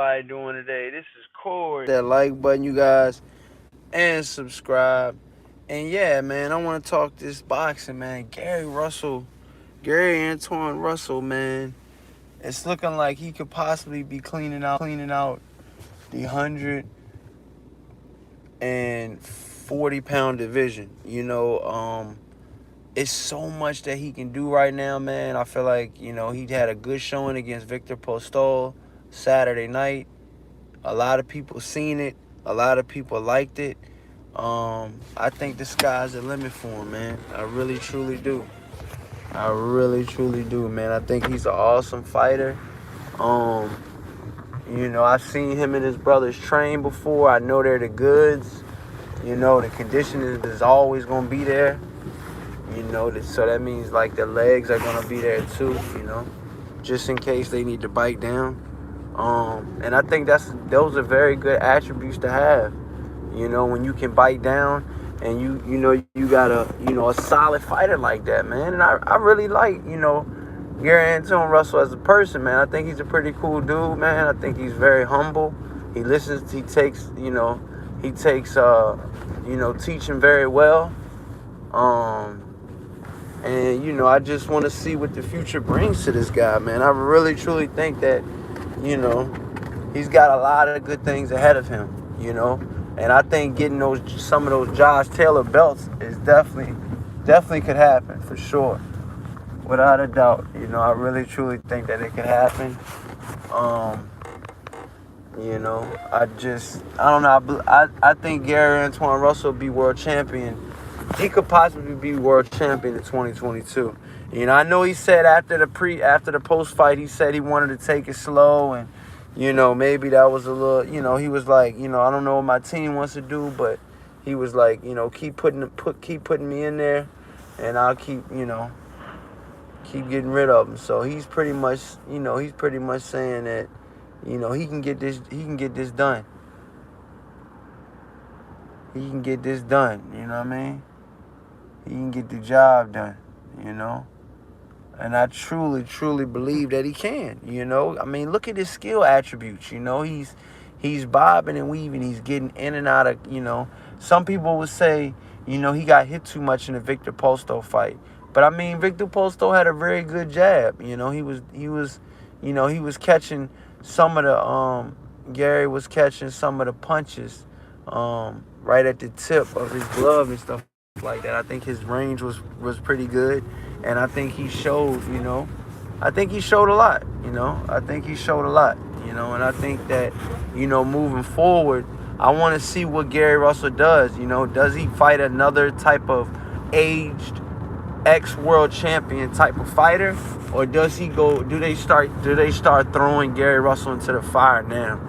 Everybody doing today? This is Corey. That like button, you guys, and subscribe. And yeah, man, I want to talk this boxing, man. Gary Antuanne Russell, man. It's looking like he could possibly be cleaning out the 140-pound division. It's so much that he can do right now, man. I feel like he had a good showing against Victor Postol Saturday night. A lot of people seen it. A lot of people liked it. I think the sky's the limit for him, man. I really, truly do. I really, truly do, man. I think he's an awesome fighter. Um, I've seen him and his brothers train before. I know they're the goods. The conditioning is always going to be there. So that means, like, the legs are going to be there, too, just in case they need to bite down. And I think those are very good attributes to have. When you can bite down and you got a solid fighter like that, man. And I really like, Gary Antuanne Russell as a person, man. I think he's a pretty cool dude, man. I think he's very humble. He listens, he takes teaching very well. And I just want to see what the future brings to this guy, man. I really truly think that he's got a lot of good things ahead of him, and I think getting some of those Josh Taylor belts is definitely could happen for sure, without a doubt. I really truly think that it could happen. I don't know. I think Gary Antuanne Russell will be world champion. He could possibly be world champion in 2022. I know he said after the post fight, he said he wanted to take it slow, and maybe that was a little, he was like, I don't know what my team wants to do, but he was like, keep putting me in there, and I'll keep getting rid of him. So he's pretty much saying that, he can get this done. He can get this done. You know what I mean? He can get the job done. And I truly, truly believe that he can, I mean, look at his skill attributes, he's bobbing and weaving. He's getting in and out of, some people would say, he got hit too much in the Victor Postol fight. But, I mean, Victor Postol had a very good jab. He was catching some of the, Gary was catching some of the punches right at the tip of his glove and stuff like that. I think his range was pretty good. And I think he showed, I think he showed a lot, I think he showed a lot, and I think that, moving forward, I want to see what Gary Russell does. Does he fight another type of aged ex-world champion type of fighter? Or does he do they start throwing Gary Russell into the fire now?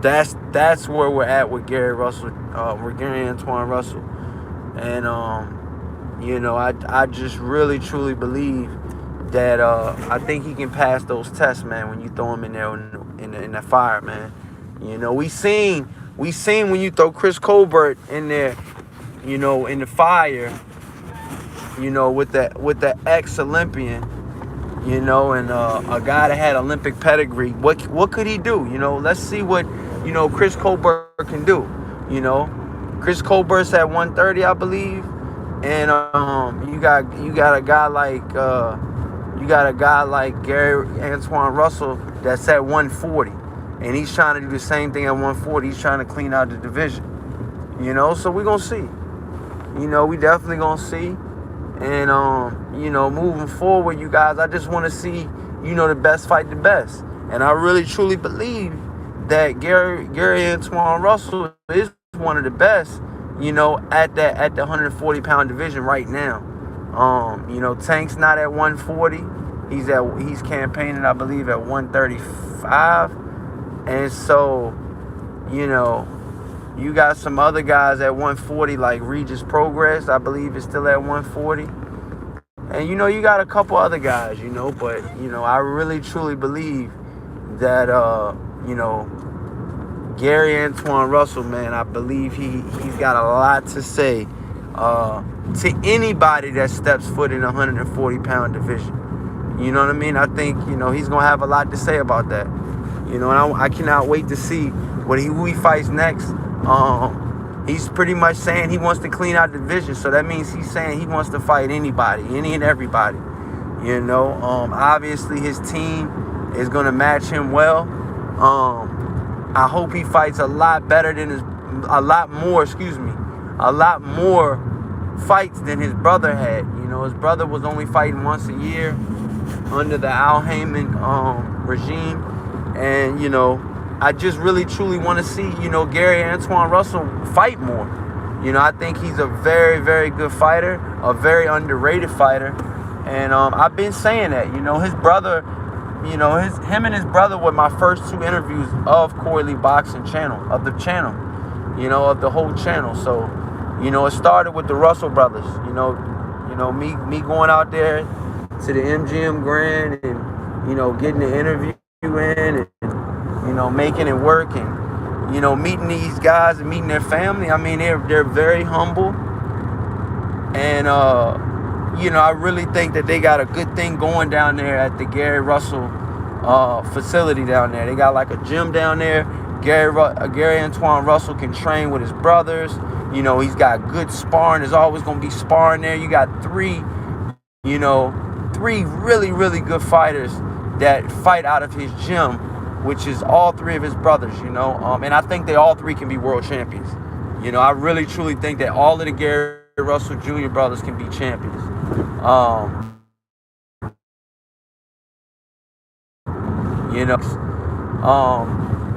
That's where we're at with Gary Russell, with Gary Antuanne Russell. And, I just really, truly believe that I think he can pass those tests, man, when you throw him in there in the fire, man. We seen when you throw Chris Colbert in there, in the fire, with the ex-Olympian, and a guy that had Olympic pedigree. What could he do? Let's see what, Chris Colbert can do. Chris Colbert's at 130, I believe. And you got a guy like Gary Antuanne Russell that's at 140, and he's trying to do the same thing at 140. He's trying to clean out the division, So we're gonna see, we definitely gonna see, and moving forward, you guys, I just want to see, the best fight the best, and I really truly believe that Gary Antuanne Russell is one of the best. At the 140-pound division right now. Tank's not at 140. He's campaigning, I believe, at 135. And so, you got some other guys at 140, like Regis Progress, I believe, is still at 140. And you got a couple other guys, but I really truly believe that Gary Antuanne Russell, man, I believe he's got a lot to say to anybody that steps foot in the 140-pound division. You know what I mean? I think, he's going to have a lot to say about that. You know, and I cannot wait to see who he fights next. He's pretty much saying he wants to clean out the division, so that means he's saying he wants to fight anybody, any and everybody. You know, obviously his team is going to match him well. I hope he fights a lot more fights than his brother had. You know, his brother was only fighting once a year under the Al Heyman regime. And, you know, I just really, truly want to see, you know, Gary Antuanne Russell fight more. You know, I think he's a very, very good fighter, a very underrated fighter. And I've been saying that, you know, his brother, you know, him and his brother were my first 2 interviews of Corey Lee Boxing channel, of the channel, you know, of the whole channel. So, you know, it started with the Russell brothers, you know, me going out there to the MGM Grand and, you know, getting the interview in and, you know, making it work and, you know, meeting these guys and meeting their family. I mean, they're very humble. And, you know, I really think that they got a good thing going down there at the Gary Russell facility down there. They got like a gym down there. Gary Antuanne Russell can train with his brothers. You know, he's got good sparring. There's always going to be sparring there. You got 3 really, really good fighters that fight out of his gym, which is all 3 of his brothers, you know. And I think they all 3 can be world champions. You know, I really, truly think that all of the Gary Russell Jr. brothers can be champions. You know,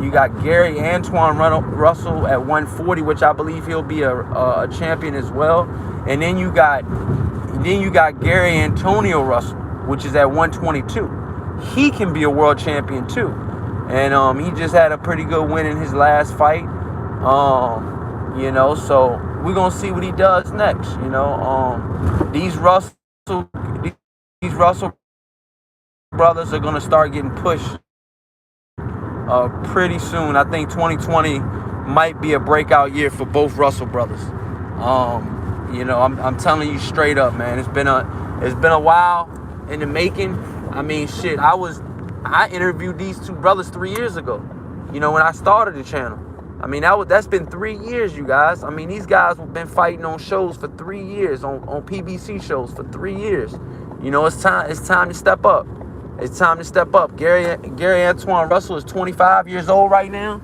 you got Gary Antuanne Russell at 140, which I believe he'll be a champion as well. And then you got Gary Antonio Russell, which is at 122. He can be a world champion too. And he just had a pretty good win in his last fight. You know, so we're gonna see what he does next. You know, these Russell brothers are gonna start getting pushed pretty soon. I think 2020 might be a breakout year for both Russell brothers. You know, I'm telling you straight up, man. It's been a while in the making. I mean, shit. I interviewed these 2 brothers 3 years ago. You know, when I started the channel. I mean, that's been 3 years, you guys. I mean, these guys have been fighting on shows for 3 years, on PBC shows for 3 years. You know, it's time to step up. It's time to step up. Gary Antuanne Russell is 25 years old right now.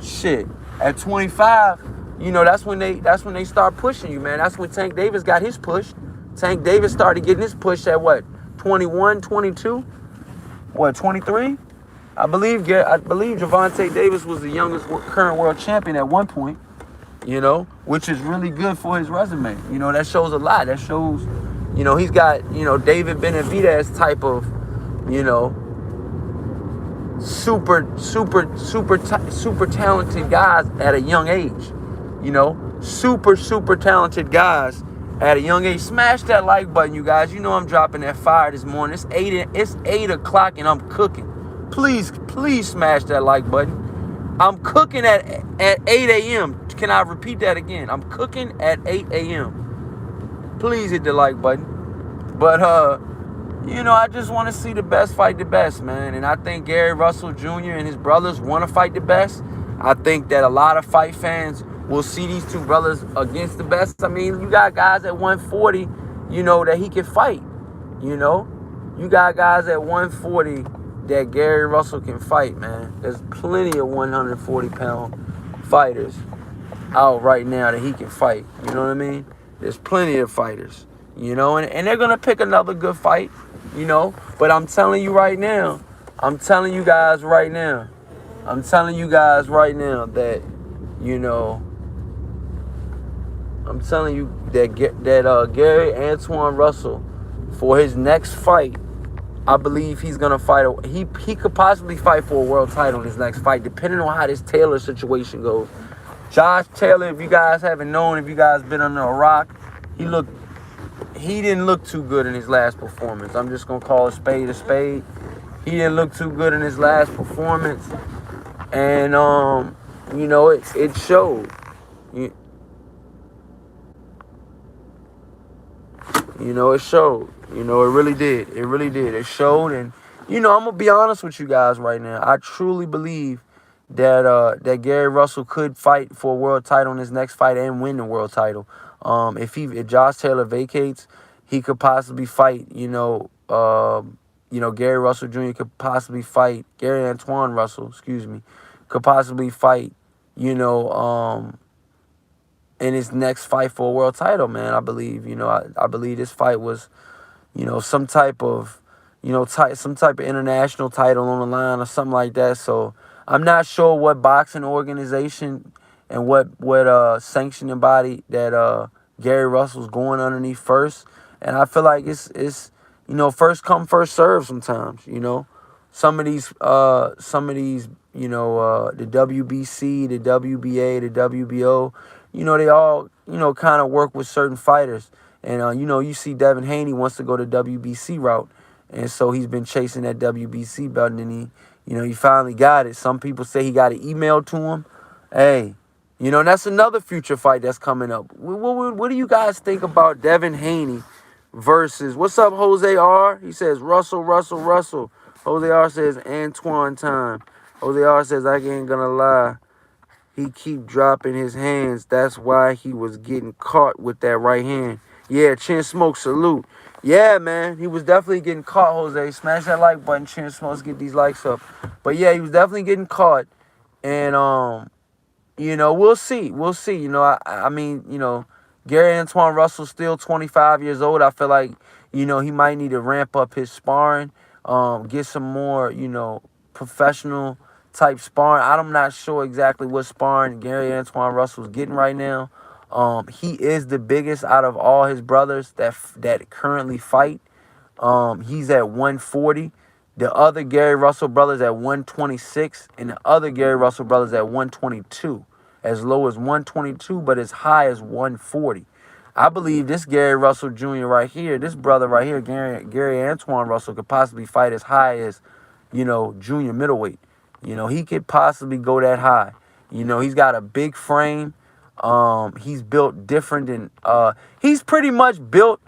Shit, at 25, you know, that's when they start pushing you, man. That's when Tank Davis got his push. Tank Davis started getting his push at what, 21, 22, what, 23? I believe Gervonta Davis was the youngest current world champion at one point, you know, which is really good for his resume. You know, that shows a lot. That shows, you know, he's got, you know, David Benavidez type of, you know, super talented guys at a young age. You know, super talented guys at a young age. Smash that like button, you guys. You know I'm dropping that fire this morning. It's 8 o'clock and I'm cooking. Please smash that like button. I'm cooking at 8 a.m. Can I repeat that again? I'm cooking at 8 a.m. Please hit the like button. But, you know, I just want to see the best fight the best, man. And I think Gary Russell Jr. and his brothers want to fight the best. I think that a lot of fight fans will see these 2 brothers against the best. I mean, you got guys at 140, you know, that he can fight. You know, you got guys at 140 that Gary Russell can fight, man. There's plenty of 140-pound fighters out right now that he can fight. You know what I mean? There's plenty of fighters, you know, and they're going to pick another good fight, you know. But I'm telling you right now, that, you know, I'm telling you that Gary Antuanne Russell, for his next fight, I believe he's gonna fight. He could possibly fight for a world title in his next fight, depending on how this Taylor situation goes. Josh Taylor, if you guys haven't known, if you guys been under a rock, he didn't look too good in his last performance. I'm just gonna call a spade a spade. He didn't look too good in his last performance, and you know, it showed. You know, it showed. You know, it really did. It really did. It showed, and I'm gonna be honest with you guys right now. I truly believe that that Gary Russell could fight for a world title in his next fight and win the world title. If Josh Taylor vacates, he could possibly fight. Gary Russell Jr. could possibly fight Gary Antuanne Russell. Excuse me, could possibly fight. You know, in his next fight for a world title, man. I believe. I believe this fight was some type of, some type of international title on the line or something like that. So I'm not sure what boxing organization and what sanctioning body that Gary Russell's going underneath first. And I feel like it's first come first serve sometimes. Some of these the WBC, the WBA, the WBO, they all kind of work with certain fighters. And, you see Devin Haney wants to go the WBC route. And so he's been chasing that WBC belt. And then he finally got it. Some people say he got an email to him. Hey, that's another future fight that's coming up. What do you guys think about Devin Haney versus, what's up, Jose R? He says, Russell, Russell, Russell. Jose R says, Antuanne time. Jose R says, I ain't gonna lie. He keep dropping his hands. That's why he was getting caught with that right hand. Yeah, Chin Smoke, salute. Yeah, man, he was definitely getting caught, Jose. Smash that like button, Chin Smoke. Let's get these likes up. But yeah, he was definitely getting caught. And, we'll see. We'll see. I mean, Gary Antuanne Russell's still 25 years old. I feel like, he might need to ramp up his sparring, get some more, professional type sparring. I'm not sure exactly what sparring Gary Antuanne Russell's getting right now. He is the biggest out of all his brothers that currently fight. He's at 140. The other Gary Russell brothers at 126, and the other Gary Russell brothers at 122. As low as 122, but as high as 140. I believe this Gary Russell Jr. right here, this brother right here, Gary Antuanne Russell, could possibly fight as high as, junior middleweight. He could possibly go that high. He's got a big frame. He's built different than he's pretty much built,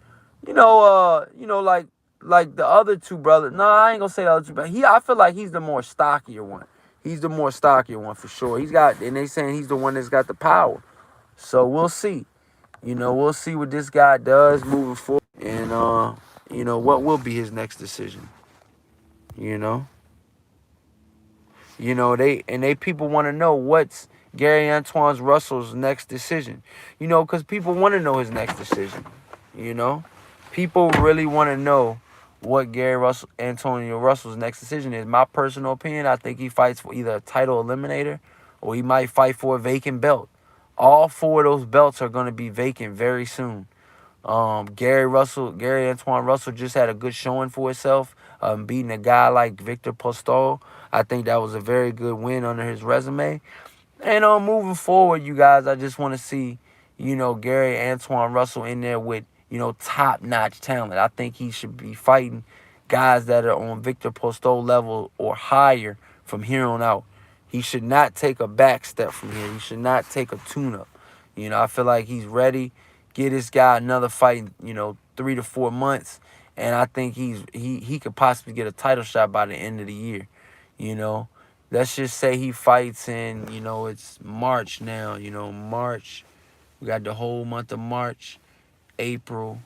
like the other two brothers. No, I ain't gonna say the other two, but I feel like he's the more stockier one. He's the more stockier one for sure. And they saying he's the one that's got the power. So we'll see. We'll see what this guy does moving forward, and what will be his next decision. You know. They people want to know what's Gary Antuanne Russell's next decision. Because people want to know his next decision. People really want to know what Antonio Russell's next decision is. My personal opinion, I think he fights for either a title eliminator or he might fight for a vacant belt. All four of those belts are going to be vacant very soon. Gary Antuanne Russell just had a good showing for himself, beating a guy like Victor Postol. I think that was a very good win under his resume. And moving forward, you guys, I just want to see, Gary Antuanne Russell in there with, top-notch talent. I think he should be fighting guys that are on Victor Postol level or higher from here on out. He should not take a back step from here. He should not take a tune-up. I feel like he's ready. Get this guy another fight in, 3 to 4 months. And I think he could possibly get a title shot by the end of the year. Let's just say he fights in, it's March now. March. We got the whole month of March, April,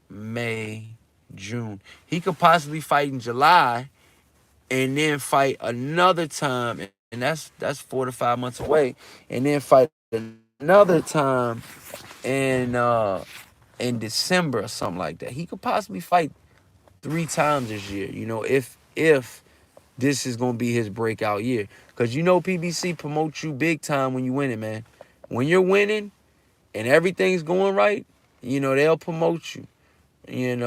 May, June. He could possibly fight in July and then fight another time, and that's 4 to 5 months away, and then fight another time in December or something like that. He could possibly fight 3 times this year, if this is gonna be his breakout year. Cause PBC promotes you big time when you winning, man. When you're winning and everything's going right, they'll promote you. We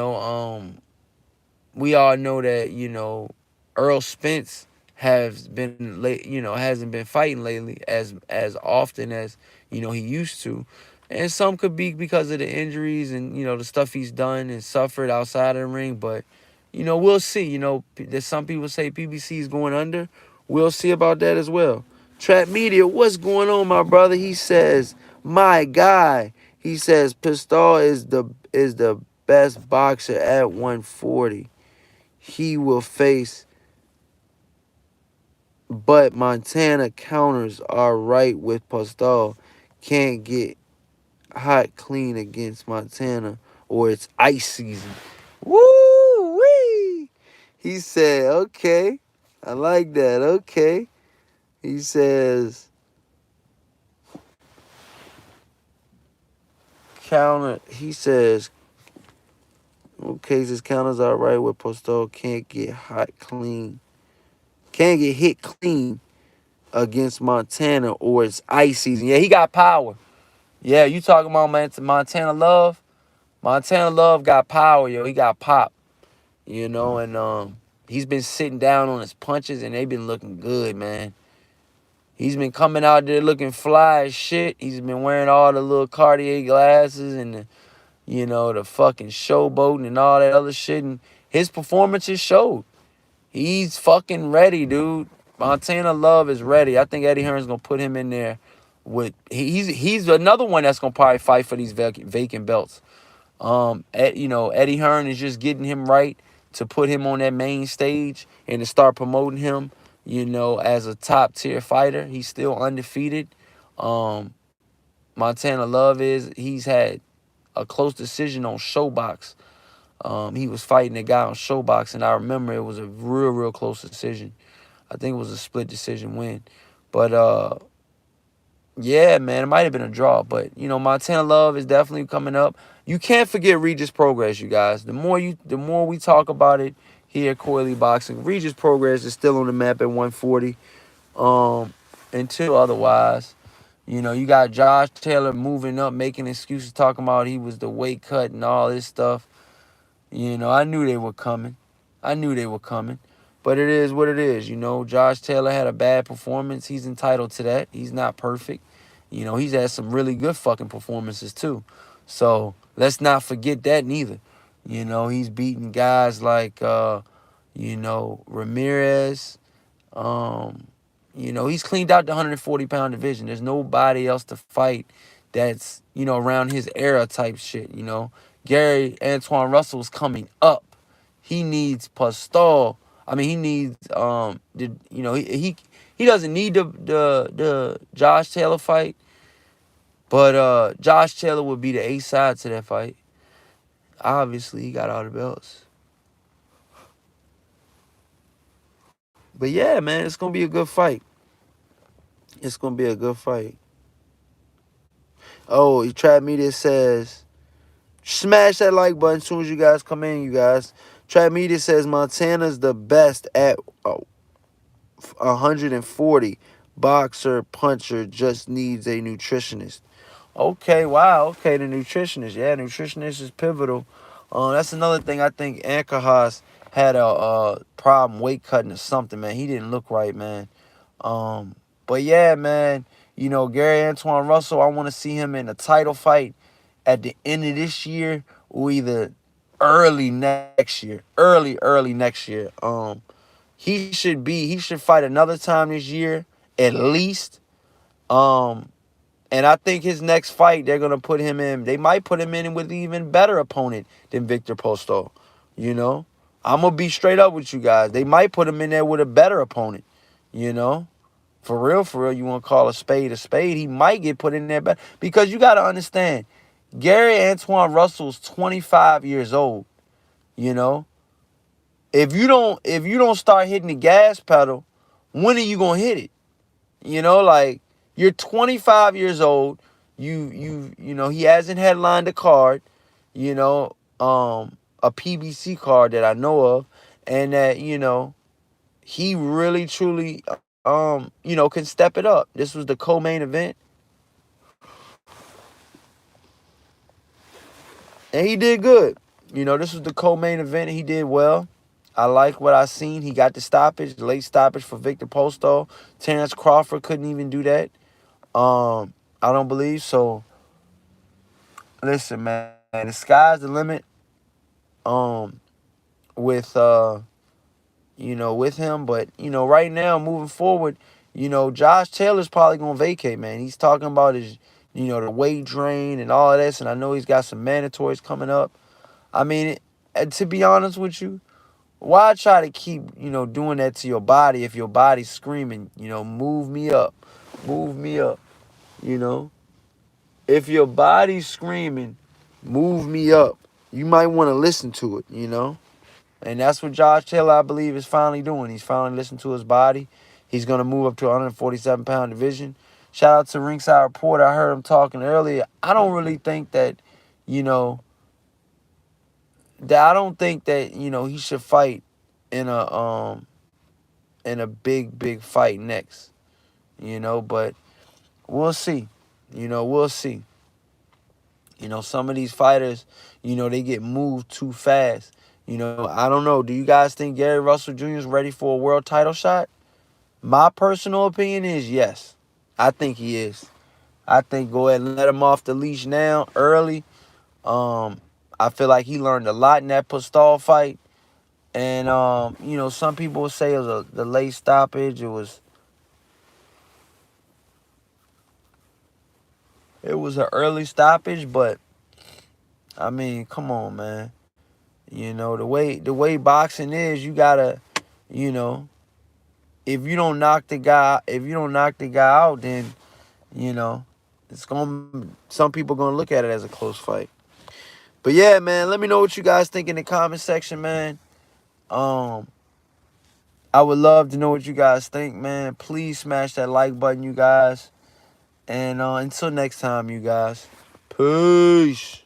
all know that, Earl Spence hasn't been fighting lately as often as, he used to. And some could be because of the injuries and, the stuff he's done and suffered outside of the ring. But, we'll see. There's some people say PBC is going under. We'll see about that as well. Trap Media, what's going on, my brother? He says, my guy. He says Pistol is the best boxer at 140. he will face, but Montana counters are right with Postol. Can't get hot clean against Montana or it's ice season. Woo wee! He said, okay. I like that. Okay. He says, okay, his counters are right with Postol. Can't get hot clean. Can't get hit clean against Montana or it's ice season. Yeah, he got power. Yeah, you talking about Montana Love? Montana Love got power, yo. He got pop, and he's been sitting down on his punches and they've been looking good, man. He's been coming out there looking fly as shit. He's been wearing all the little Cartier glasses and the fucking showboating and all that other shit. And his performances showed. He's fucking ready, dude. Montana Love is ready. I think Eddie Hearn's gonna put him in there with he's another one that's gonna probably fight for these vacant belts. Eddie Hearn is just getting him right to put him on that main stage and to start promoting him, as a top tier fighter. He's still undefeated. Montana Love he's had a close decision on Showbox. He was fighting a guy on Showbox, and I remember it was a real, real close decision. I think it was a split decision win. But yeah, man, it might have been a draw. But Montana Love is definitely coming up. You can't forget Regis Progress, you guys. The more we talk about it here at Coily Boxing, Regis Progress is still on the map at 140. Until otherwise. You got Josh Taylor moving up, making excuses, talking about he was the weight cut and all this stuff. I knew they were coming. But it is what it is. Josh Taylor had a bad performance. He's entitled to that. He's not perfect. He's had some really good fucking performances too. So let's not forget that neither. He's beating guys like, Ramirez. He's cleaned out the 140-pound division. There's nobody else to fight that's, around his era type shit, Gary Antuanne Russell's coming up. He needs Postol. I mean, he needs he doesn't need the Josh Taylor fight, but Josh Taylor would be the A side to that fight. Obviously, he got all the belts. But yeah, man, it's gonna be a good fight. It's gonna be a good fight. Oh, Trap Media says, smash that like button as soon as you guys come in, you guys. Trap Media says Montana's the best at 140. Boxer, puncher, just needs a nutritionist. Okay, wow. Okay, the nutritionist. Yeah, nutritionist is pivotal. That's another thing I think Ankajas had a problem weight cutting or something, man. He didn't look right, man. But yeah, man, Gary Antuanne Russell, I want to see him in a title fight at the end of this year or either early next year. Early next year. He should fight another time this year, at least. And I think his next fight, they're gonna put him in. They might put him in with an even better opponent than Victor Postol. I'm gonna be straight up with you guys. They might put him in there with a better opponent. For real, you want to call a spade a spade. He might get put in there better because you got to understand, Gary Antuanne Russell's 25 years old. If you don't start hitting the gas pedal, when are you gonna hit it? Like, you're 25 years old. He hasn't headlined a card, a PBC card that I know of, and that he really truly can step it up. This was the co-main event, and he did good. This was the co-main event, and he did well. I like what I seen. He got the stoppage, the late stoppage for Victor Postol. Terrence Crawford couldn't even do that. I don't believe so. Listen, man, the sky's the limit. With with him, but right now, moving forward, Josh Taylor's probably gonna vacate, man. He's talking about his, the weight drain and all of this, and I know he's got some mandatories coming up. I mean, to be honest with you, Why try to keep, doing that to your body if your body's screaming, move me up, move me up, you know? If your body's screaming, move me up, you might want to listen to it, And that's what Josh Taylor, I believe, is finally doing. He's finally listening to his body. He's going to move up to a 147-pound division. Shout out to Ringside Reporter. I heard him talking earlier. I don't really think that, I don't think that, he should fight in a big fight next, but we'll see. We'll see. Some of these fighters, they get moved too fast. I don't know. Do you guys think Gary Russell Jr. is ready for a world title shot? My personal opinion is yes. I think he is. I think go ahead and let him off the leash now, early. I feel like he learned a lot in that Postol fight. And, some people would say it was the late stoppage. It was an early stoppage, but, I mean, come on, man. The way boxing is, you gotta, if you don't knock the guy out, then, some people gonna look at it as a close fight. But yeah, man, let me know what you guys think in the comment section, man. I would love to know what you guys think, man. Please smash that like button, you guys. And until next time, you guys. Peace.